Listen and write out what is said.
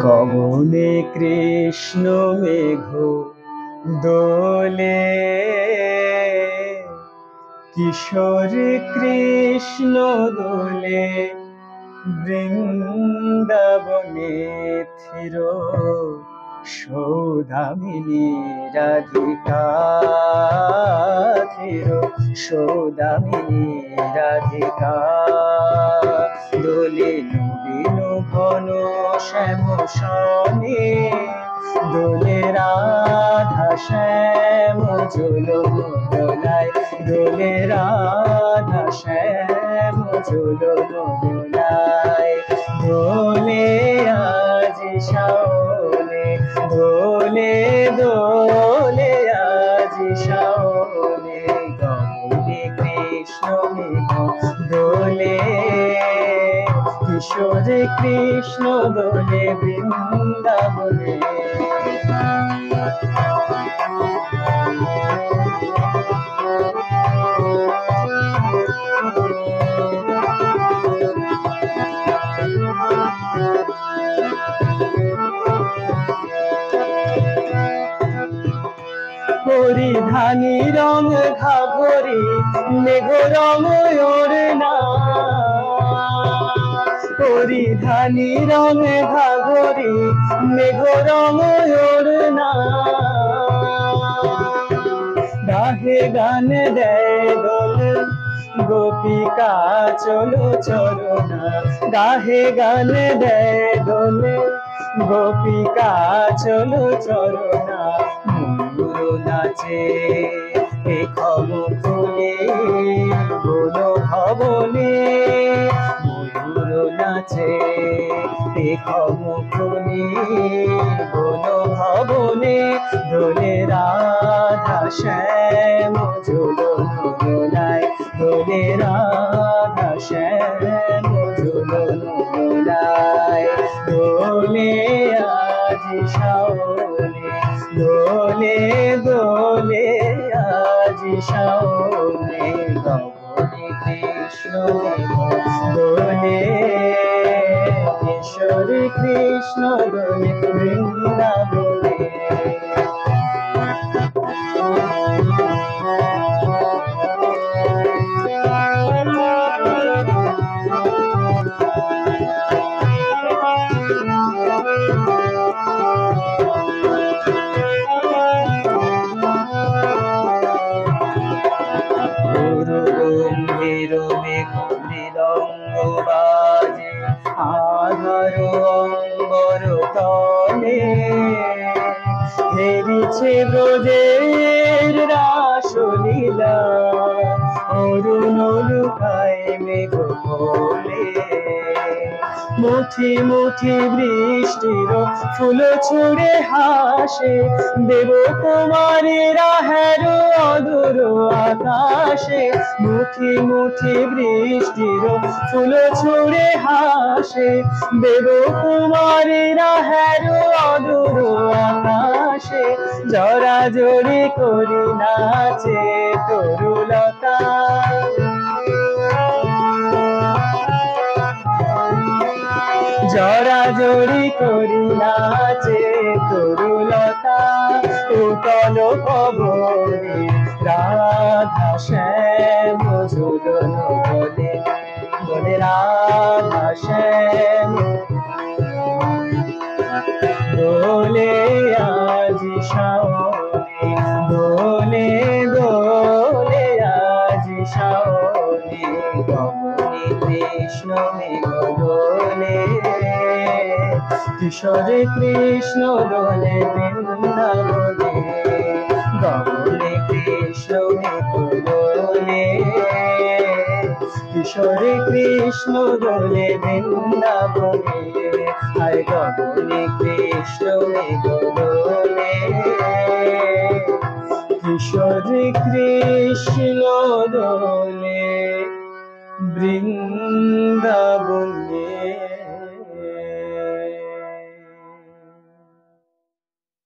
গগনে কৃষ্ণ মেঘ দোলে, কিশোর কৃষ্ণ দোলে, বৃন্দাবনে থির সৌদামিনী রাধিকা থির সৌদামিনী রাধিকা। দোলে নবীন ঘন শ্যাম সনে, দোলে রাধা শ্যাম ঝুলন দোলায়, দোলে রাধা শ্যাম ঝুলন দোলায়। দোলে আজ শাওনে, দোলে দোলে আজ শাওনে, গগনে কৃষ্ণ মেঘ দোলে, কিশোর কৃষ্ণ দোলে, বৃন্দাবনে। পরিধানী রং ঘাঘরি, মেঘ রং ওড়না, পরিধানী রং ঘাঘরি, মেঘ রং ওড়না। গাহে গান দেয় দোল, গোপিকা চলো চরণা, গাহে গান দেয় দোল, গোপিকা চলো চরণা। ময়ূর নাচে পেখম ফুলে বন ভবনে, ময়ূর নাচে পেখম ফুলে বন ভবনে। দোলে রাধা শ্যাম ঝুলন দোলায়, দোলে রাধা শ্যাম ঝুলন দোলায়। দোলে আজ শাওনে, দোলে দোলে আজ শাওনে, গগনে কৃষ্ণ মেঘ দোলে, কিশোর কৃষ্ণ দোলে, বৃন্দাবনে। মৃদঙ্গ বাজে আধার অঙ্বর তলে, হেরিছে ব্রজের রাসলীলা, অরুণ লুকায় মেঘ কোলে। মুঠি মুঠি বৃষ্টির ফুল ছুড়ে হাসে, দেব কুমারীরা হের অদূর আকাশে। মুঠি মুঠি বৃষ্টির ফুল ছুড়ে হাসে, দেব কুমারীরা হের অদূর আকাশে। জড়াজড়ি করি নাচে তরুলতা, জড়াজড়ি করি নাচে তরুলতা। উতল পবনে রাধা শ্যাম ঝুলন দোলে, দোলে রাধা শ্যাম দোলে আজ শাওনে, দোলে দোলে আজ শাওনে, গগনে কৃষ্ণ মেঘ দোলে, কিশোর কৃষ্ণ দোলে, বৃন্দাবনে। গগনে কৃষ্ণ মেঘ দোলে, কিশোর কৃষ্ণ দোলে, বৃন্দাবনে। আর গগনে কৃষ্ণ মেঘ দোলে, কিশোর কৃষ্ণ দোলে, বৃন্দাবনে।